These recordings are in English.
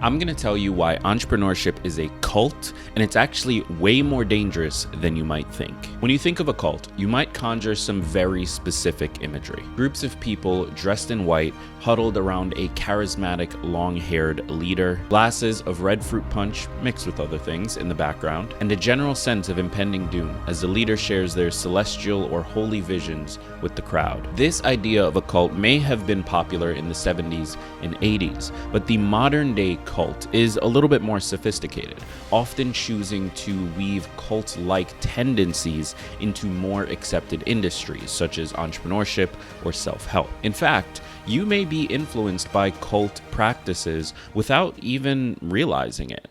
I'm going to tell you why entrepreneurship is a cult, and it's actually way more dangerous than you might think. When you think of a cult, you might conjure some very specific imagery. Groups of people dressed in white, huddled around a charismatic, long-haired leader, glasses of red fruit punch mixed with other things in the background, and a general sense of impending doom as the leader shares their celestial or holy visions with the crowd. This idea of a cult may have been popular in the 70s and 80s, but the modern-day cult is a little bit more sophisticated, often choosing to weave cult-like tendencies into more accepted industries such as entrepreneurship or self-help. In fact, you may be influenced by cult practices without even realizing it.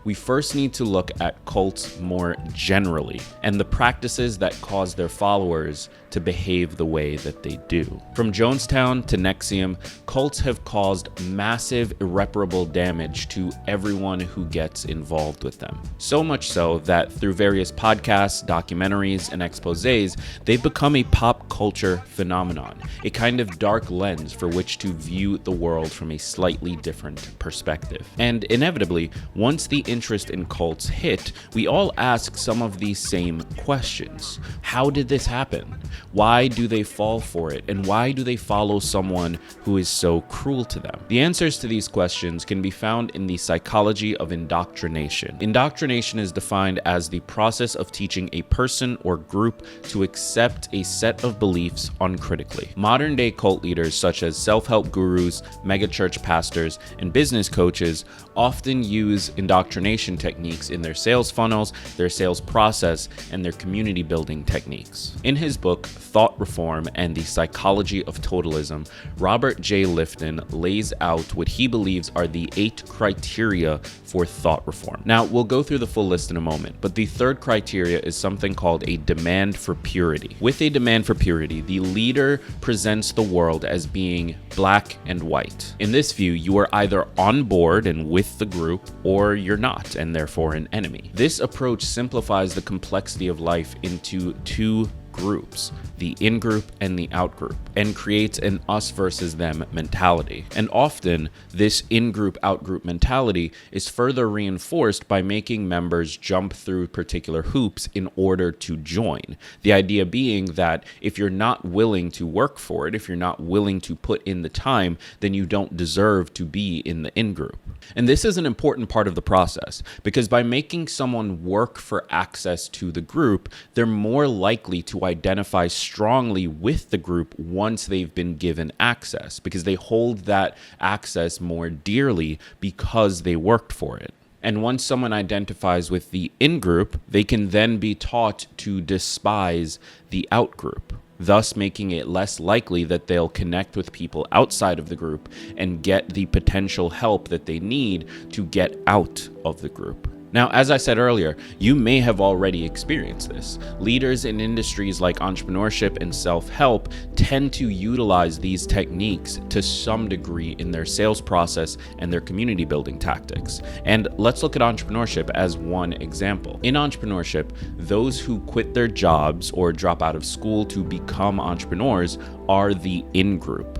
We first need to look at cults more generally and the practices that cause their followers to behave the way that they do. From Jonestown to Nexium, cults have caused massive, irreparable damage to everyone who gets involved with them. So much so that through various podcasts, documentaries, and exposés, they've become a pop culture phenomenon, a kind of dark lens for which to view the world from a slightly different perspective. And inevitably, once the interest in cults hit, we all ask some of these same questions. How did this happen? Why do they fall for it? And why do they follow someone who is so cruel to them? The answers to these questions can be found in the psychology of indoctrination. Indoctrination is defined as the process of teaching a person or group to accept a set of beliefs uncritically. Modern day cult leaders such as self-help gurus, megachurch pastors, and business coaches often use indoctrination techniques in their sales funnels, their sales process, and their community building techniques. In his book, Thought Reform and the Psychology of Totalism, Robert J. Lifton lays out what he believes are the 8 criteria for thought reform. Now, we'll go through the full list in a moment, but the third criteria is something called a demand for purity. With a demand for purity, the leader presents the world as being black and white. In this view, you are either on board and with the group, or you're not, and therefore an enemy. This approach simplifies the complexity of life into 2 groups, the in-group and the out-group, and creates an us versus them mentality. And often, this in-group, out-group mentality is further reinforced by making members jump through particular hoops in order to join. The idea being that if you're not willing to work for it, if you're not willing to put in the time, then you don't deserve to be in the in-group. And this is an important part of the process, because by making someone work for access to the group, they're more likely to identify strongly with the group once they've been given access, because they hold that access more dearly because they worked for it. And once someone identifies with the in-group, they can then be taught to despise the out-group, thus making it less likely that they'll connect with people outside of the group and get the potential help that they need to get out of the group. Now, as I said earlier, you may have already experienced this. Leaders in industries like entrepreneurship and self-help tend to utilize these techniques to some degree in their sales process and their community building tactics. And let's look at entrepreneurship as one example. In entrepreneurship, those who quit their jobs or drop out of school to become entrepreneurs are the in-group.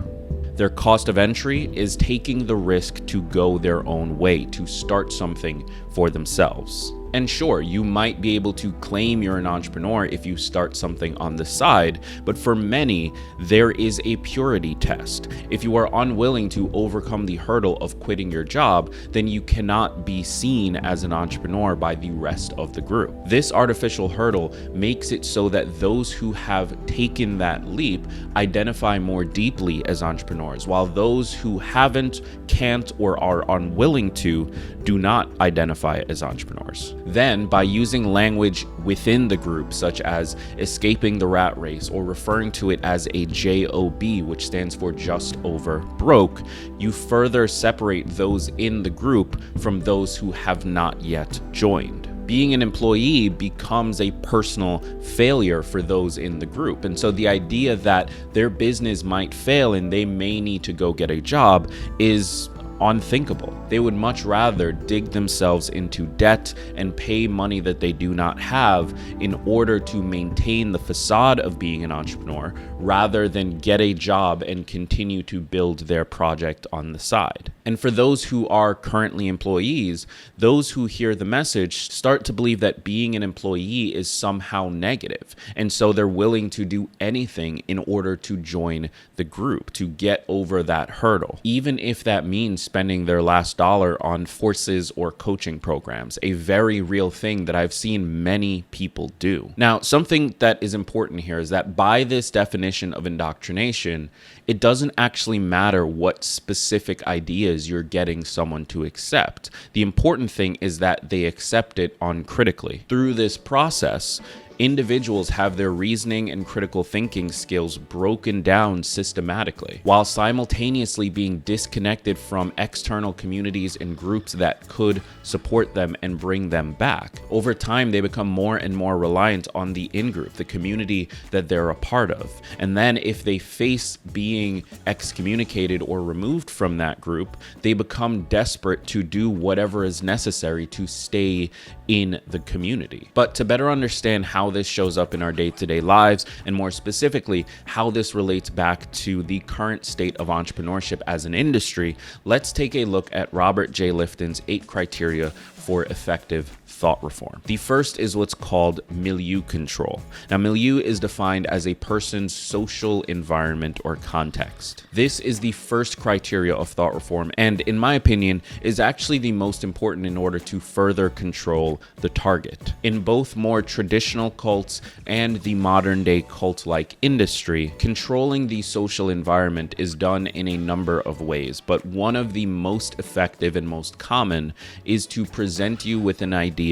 Their cost of entry is taking the risk to go their own way, to start something for themselves. And sure, you might be able to claim you're an entrepreneur if you start something on the side, but for many, there is a purity test. If you are unwilling to overcome the hurdle of quitting your job, then you cannot be seen as an entrepreneur by the rest of the group. This artificial hurdle makes it so that those who have taken that leap identify more deeply as entrepreneurs, while those who haven't, can't, or are unwilling to do not identify as entrepreneurs. Then, by using language within the group, such as escaping the rat race or referring to it as a JOB, which stands for just over broke, you further separate those in the group from those who have not yet joined. Being an employee becomes a personal failure for those in the group. And so the idea that their business might fail and they may need to go get a job is unthinkable. They would much rather dig themselves into debt and pay money that they do not have in order to maintain the facade of being an entrepreneur, rather than get a job and continue to build their project on the side. And for those who are currently employees, those who hear the message start to believe that being an employee is somehow negative. And so they're willing to do anything in order to join the group, to get over that hurdle, even if that means spending their last dollar on courses or coaching programs, a very real thing that I've seen many people do. Now, something that is important here is that by this definition of indoctrination, it doesn't actually matter what specific ideas you're getting someone to accept. The important thing is that they accept it uncritically. Through this process, individuals have their reasoning and critical thinking skills broken down systematically, while simultaneously being disconnected from external communities and groups that could support them and bring them back. Over time, they become more and more reliant on the in-group, the community that they're a part of. And then if they face being excommunicated or removed from that group, they become desperate to do whatever is necessary to stay in the community. But to better understand how this shows up in our day-to-day lives, and more specifically, how this relates back to the current state of entrepreneurship as an industry, let's take a look at Robert J. Lifton's 8 criteria for effective thought reform. The first is what's called milieu control. Now, milieu is defined as a person's social environment or context. This is the first criteria of thought reform, and in my opinion, is actually the most important in order to further control the target. In both more traditional cults and the modern day cult-like industry, controlling the social environment is done in a number of ways, but one of the most effective and most common is to present you with an idea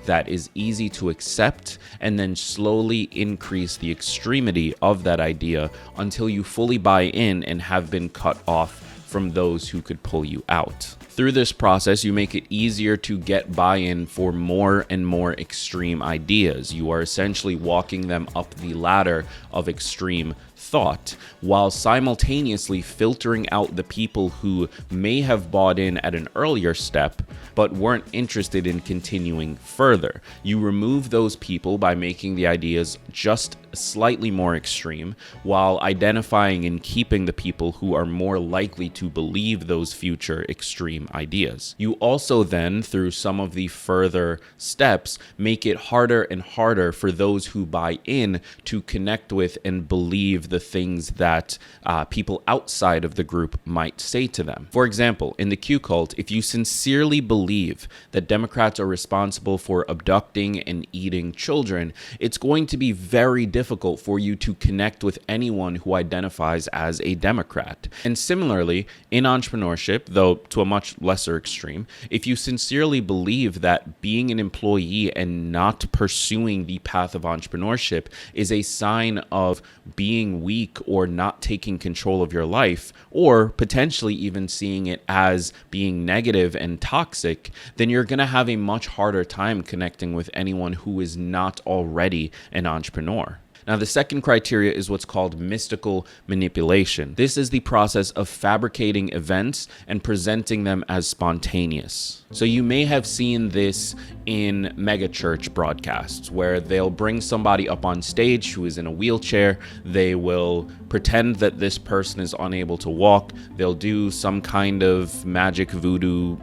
that is easy to accept, and then slowly increase the extremity of that idea until you fully buy in and have been cut off from those who could pull you out. Through this process, you make it easier to get buy-in for more and more extreme ideas. You are essentially walking them up the ladder of extreme thought, while simultaneously filtering out the people who may have bought in at an earlier step but weren't interested in continuing further. You remove those people by making the ideas just slightly more extreme, while identifying and keeping the people who are more likely to believe those future extreme ideas. You also then, through some of the further steps, make it harder and harder for those who buy in to connect with and believe the things that people outside of the group might say to them. For example, in the Q cult, if you sincerely believe that Democrats are responsible for abducting and eating children, it's going to be very difficult for you to connect with anyone who identifies as a Democrat. And similarly, in entrepreneurship, though to a much lesser extreme, if you sincerely believe that being an employee and not pursuing the path of entrepreneurship is a sign of being weak or not taking control of your life, or potentially even seeing it as being negative and toxic, then you're going to have a much harder time connecting with anyone who is not already an entrepreneur. Now, the second criteria is what's called mystical manipulation. This is the process of fabricating events and presenting them as spontaneous. So you may have seen this in megachurch broadcasts, where they'll bring somebody up on stage who is in a wheelchair. They will pretend that this person is unable to walk. They'll do some kind of magic voodoo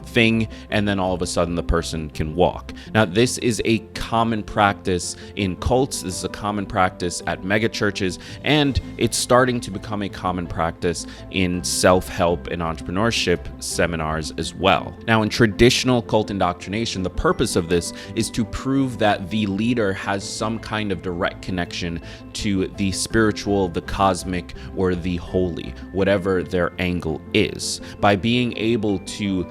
thing, and then all of a sudden the person can walk. Now, this is a common practice in cults. This is a common practice at megachurches, and it's starting to become a common practice in self-help and entrepreneurship seminars as well. Now, in traditional cult indoctrination, the purpose of this is to prove that the leader has some kind of direct connection to the spiritual, the cosmic, or the holy, whatever their angle is. By being able to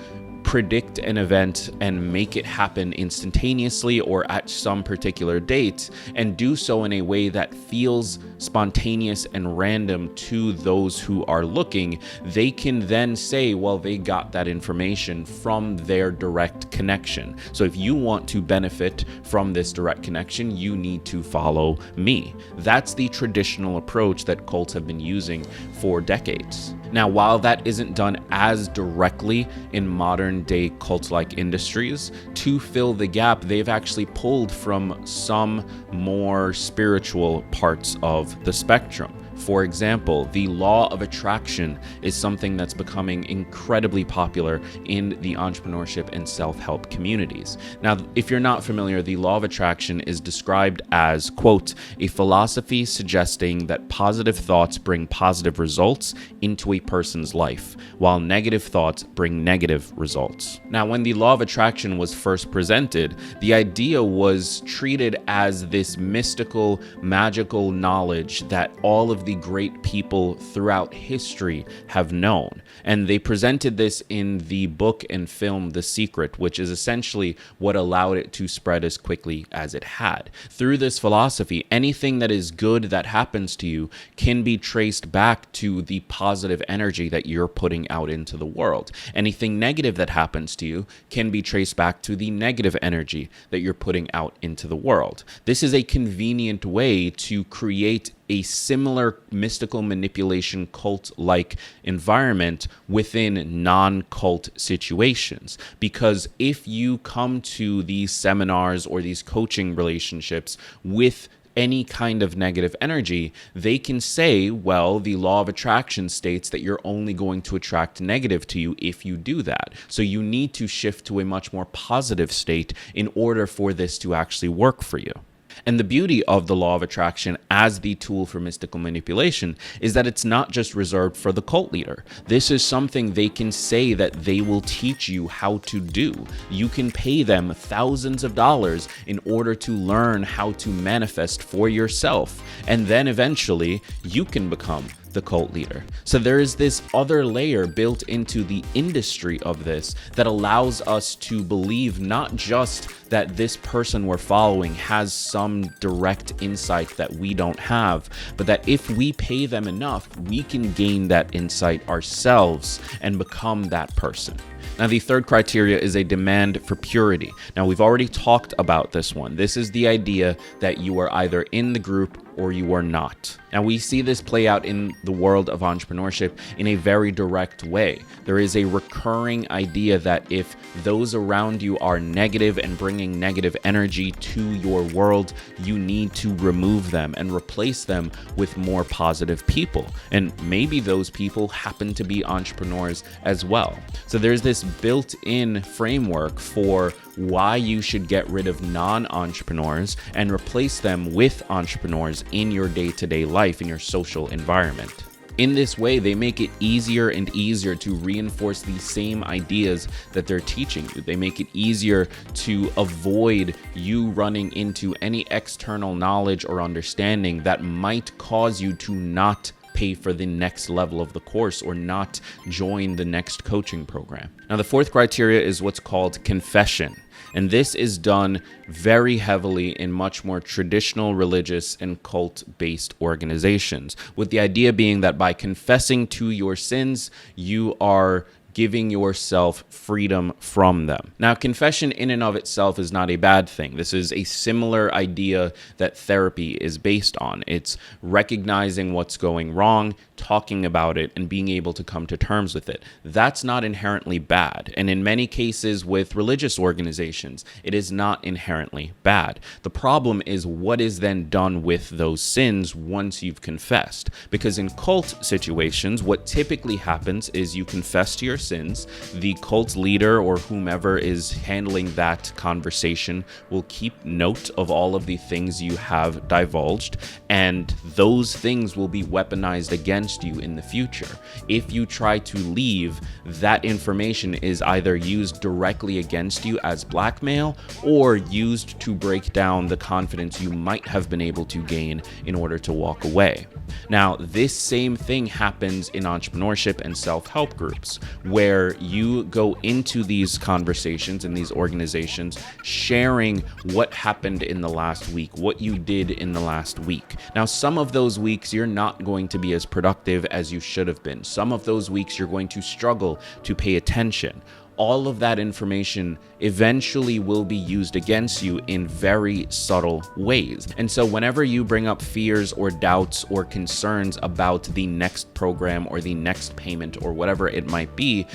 predict an event and make it happen instantaneously or at some particular date, and do so in a way that feels spontaneous and random to those who are looking, they can then say, well, they got that information from their direct connection. So if you want to benefit from this direct connection, you need to follow me. That's the traditional approach that cults have been using for decades. Now, while that isn't done as directly in modern day cult-like industries, to fill the gap, they've actually pulled from some more spiritual parts of the spectrum. For example, the law of attraction is something that's becoming incredibly popular in the entrepreneurship and self-help communities. Now, if you're not familiar, the law of attraction is described as, quote, a philosophy suggesting that positive thoughts bring positive results into a person's life, while negative thoughts bring negative results. Now, when the law of attraction was first presented, the idea was treated as this mystical, magical knowledge that all of the great people throughout history have known. And they presented this in the book and film The Secret, which is essentially what allowed it to spread as quickly as it had. Through this philosophy, anything that is good that happens to you can be traced back to the positive energy that you're putting out into the world. Anything negative that happens to you can be traced back to the negative energy that you're putting out into the world. This is a convenient way to create a similar mystical manipulation cult-like environment within non-cult situations. Because if you come to these seminars or these coaching relationships with any kind of negative energy, they can say, well, the law of attraction states that you're only going to attract negative to you if you do that. So you need to shift to a much more positive state in order for this to actually work for you. And the beauty of the law of attraction as the tool for mystical manipulation is that it's not just reserved for the cult leader. This is something they can say that they will teach you how to do. You can pay them thousands of dollars in order to learn how to manifest for yourself. And then eventually you can become the cult leader. So there is this other layer built into the industry of this that allows us to believe not just that this person we're following has some direct insight that we don't have, but that if we pay them enough, we can gain that insight ourselves and become that person. Now, the third criteria is a demand for purity. Now, we've already talked about this one. This is the idea that you are either in the group or you are not. Now, we see this play out in the world of entrepreneurship in a very direct way. There is a recurring idea that if those around you are negative and bringing negative energy to your world, you need to remove them and replace them with more positive people. And maybe those people happen to be entrepreneurs as well. So there's this built-in framework for why you should get rid of non-entrepreneurs and replace them with entrepreneurs in your day-to-day life, in your social environment. In this way, they make it easier and easier to reinforce the same ideas that they're teaching you. They make it easier to avoid you running into any external knowledge or understanding that might cause you to not pay for the next level of the course or not join the next coaching program. Now, the fourth criteria is what's called confession. And this is done very heavily in much more traditional religious and cult-based organizations, with the idea being that by confessing to your sins, you are giving yourself freedom from them. Now, confession in and of itself is not a bad thing. This is a similar idea that therapy is based on. It's recognizing what's going wrong, talking about it, and being able to come to terms with it. That's not inherently bad. And in many cases with religious organizations, it is not inherently bad. The problem is what is then done with those sins once you've confessed. Because in cult situations, what typically happens is you confess to your sins, the cult leader or whomever is handling that conversation will keep note of all of the things you have divulged, and those things will be weaponized against you in the future. If you try to leave, that information is either used directly against you as blackmail or used to break down the confidence you might have been able to gain in order to walk away. Now, this same thing happens in entrepreneurship and self-help groups, where you go into these conversations in these organizations, sharing what happened in the last week, what you did in the last week. Now, some of those weeks you're not going to be as productive as you should have been. Some of those weeks you're going to struggle to pay attention. All of that information eventually will be used against you in very subtle ways. And so whenever you bring up fears or doubts or concerns about the next program or the next payment or whatever it might be,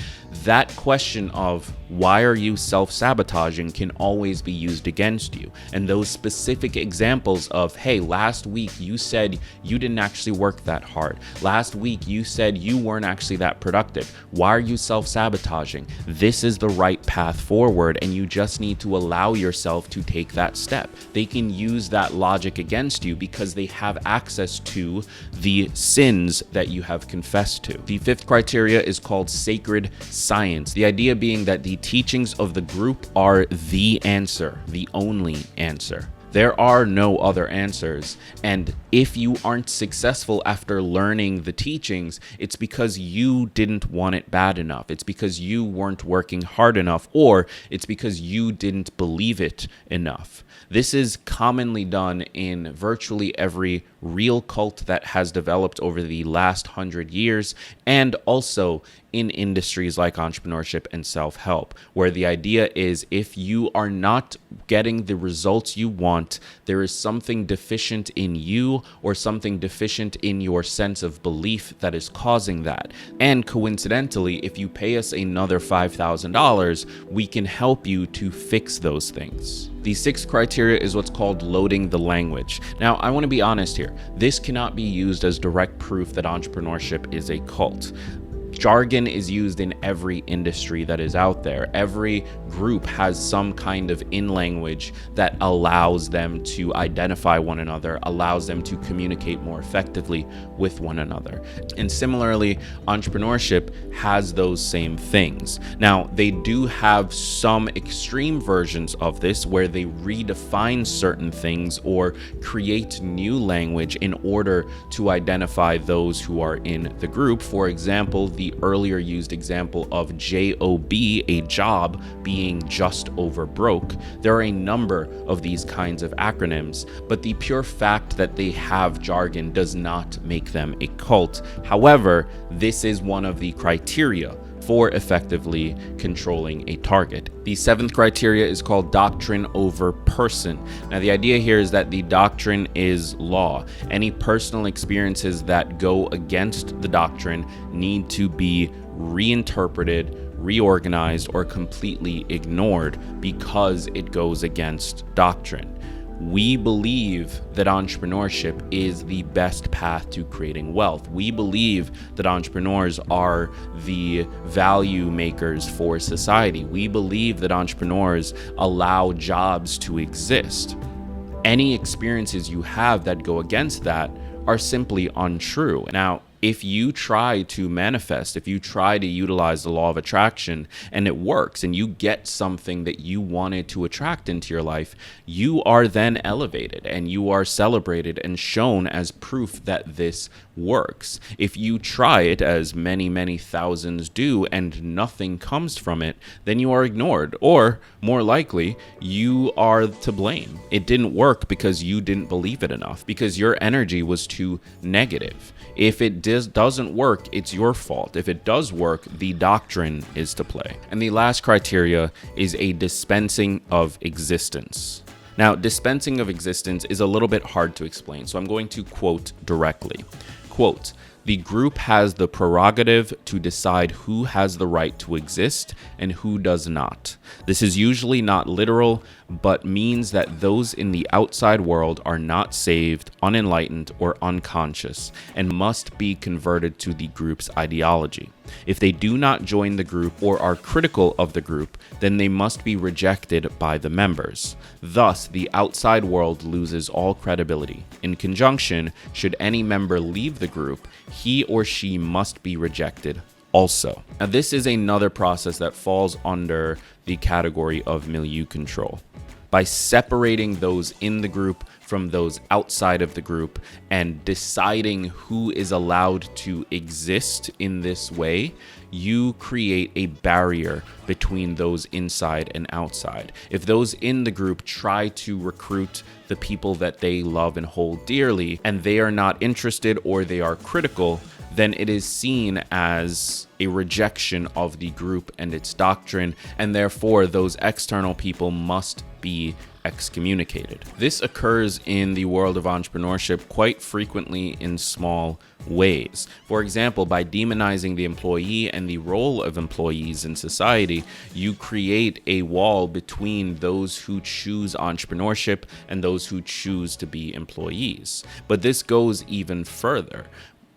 that question of why are you self-sabotaging can always be used against you. And those specific examples of, hey, last week you said you didn't actually work that hard. Last week you said you weren't actually that productive. Why are you self-sabotaging? This is the right path forward, and you just need to allow yourself to take that step. They can use that logic against you because they have access to the sins that you have confessed to. The fifth criteria is called sacred science. The idea being that the teachings of the group are the answer, the only answer. There are no other answers. And if you aren't successful after learning the teachings, it's because you didn't want it bad enough. It's because you weren't working hard enough, or it's because you didn't believe it enough. This is commonly done in virtually every real cult that has developed over the last 100 years, and also in industries like entrepreneurship and self-help, where the idea is if you are not getting the results you want, there is something deficient in you or something deficient in your sense of belief that is causing that. And coincidentally, if you pay us another $5,000, we can help you to fix those things. The sixth criteria is what's called loading the language. Now, I want to be honest here. This cannot be used as direct proof that entrepreneurship is a cult. Jargon is used in every industry that is out there. Every group has some kind of in-language that allows them to identify one another, allows them to communicate more effectively with one another. And similarly, entrepreneurship has those same things. Now, they do have some extreme versions of this where they redefine certain things or create new language in order to identify those who are in the group. For example, the earlier used example of JOB, a job, being just over broke. There are a number of these kinds of acronyms, but the pure fact that they have jargon does not make them a cult. However, this is one of the criteria for effectively controlling a target. The seventh criteria is called doctrine over person. Now, the idea here is that the doctrine is law. Any personal experiences that go against the doctrine need to be reinterpreted, reorganized, or completely ignored because it goes against doctrine. We believe that entrepreneurship is the best path to creating wealth. We believe that entrepreneurs are the value makers for society. We believe that entrepreneurs allow jobs to exist. Any experiences you have that go against that are simply untrue. Now, if you try to manifest, if you try to utilize the law of attraction and it works and you get something that you wanted to attract into your life, you are then elevated and you are celebrated and shown as proof that this works. If you try it, as many, many thousands do, and nothing comes from it, then you are ignored, or more likely, you are to blame. It didn't work because you didn't believe it enough, because your energy was too negative. If it doesn't work, it's your fault. If it does work, the doctrine is to play. And the last criteria is a dispensing of existence. Now, dispensing of existence is a little bit hard to explain, so I'm going to quote directly. Quote, "The group has the prerogative to decide who has the right to exist and who does not. This is usually not literal, but means that those in the outside world are not saved, unenlightened, or unconscious, and must be converted to the group's ideology. If they do not join the group or are critical of the group, then they must be rejected by the members. Thus, the outside world loses all credibility. In conjunction, should any member leave the group, he or she must be rejected also." Now, this is another process that falls under the category of milieu control. by separating those in the group from those outside of the group and deciding who is allowed to exist in this way, you create a barrier between those inside and outside. If those in the group try to recruit the people that they love and hold dearly, and they are not interested or they are critical, then it is seen as a rejection of the group and its doctrine, and therefore those external people must be excommunicated. This occurs in the world of entrepreneurship quite frequently in small ways. For example, by demonizing the employee and the role of employees in society, you create a wall between those who choose entrepreneurship and those who choose to be employees. But this goes even further.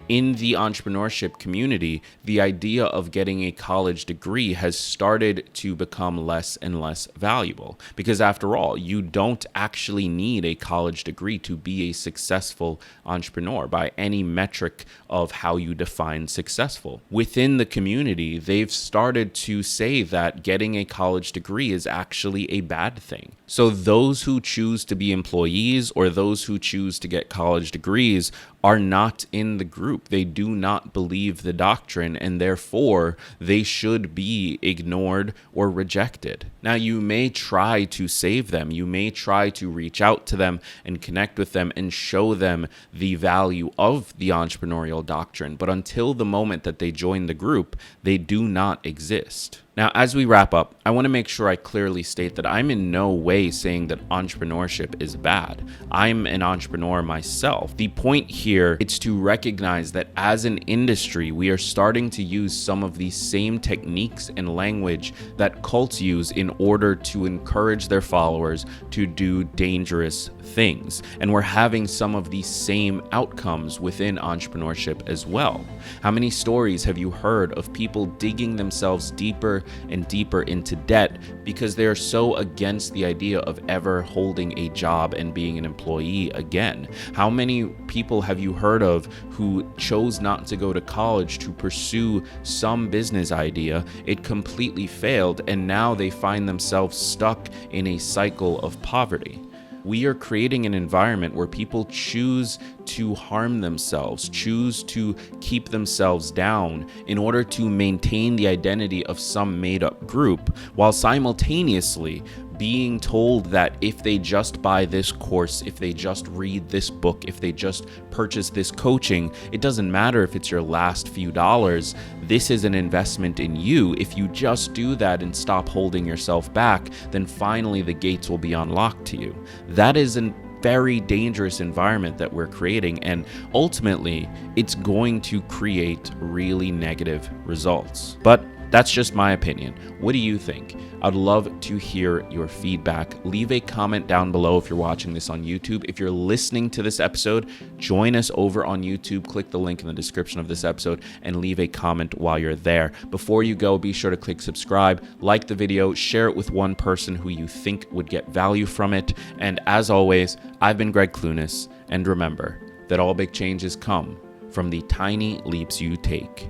In the entrepreneurship community, the idea of getting a college degree has started to become less and less valuable because, after all, you don't actually need a college degree to be a successful entrepreneur by any metric of how you define successful. Within the community, they've started to say that getting a college degree is actually a bad thing. So those who choose to be employees or those who choose to get college degrees are not in the group. They do not believe the doctrine, and therefore they should be ignored or rejected. Now, you may try to save them. You may try to reach out to them and connect with them and show them the value of the entrepreneurial doctrine. But until the moment that they join the group, they do not exist. Now, as we wrap up, I want to make sure I clearly state that I'm in no way saying that entrepreneurship is bad. I'm an entrepreneur myself. The point here is to recognize that as an industry, we are starting to use some of the same techniques and language that cults use in order to encourage their followers to do dangerous things. And we're having some of the same outcomes within entrepreneurship as well. How many stories have you heard of people digging themselves deeper and deeper into debt because they are so against the idea of ever holding a job and being an employee again? How many people have you heard of who chose not to go to college to pursue some business idea? It completely failed, and now they find themselves stuck in a cycle of poverty. We are creating an environment where people choose to harm themselves, choose to keep themselves down in order to maintain the identity of some made-up group, while simultaneously being told that if they just buy this course, if they just read this book, if they just purchase this coaching, it doesn't matter if it's your last few dollars. This is an investment in you. If you just do that and stop holding yourself back, then finally the gates will be unlocked to you. That is a very dangerous environment that we're creating, and ultimately it's going to create really negative results. But that's just my opinion. What do you think? I'd love to hear your feedback. Leave a comment down below if you're watching this on YouTube. If you're listening to this episode, join us over on YouTube. Click the link in the description of this episode and leave a comment while you're there. Before you go, be sure to click subscribe, like the video, share it with one person who you think would get value from it. And as always, I've been Greg Clunis, and remember that all big changes come from the tiny leaps you take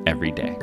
every day.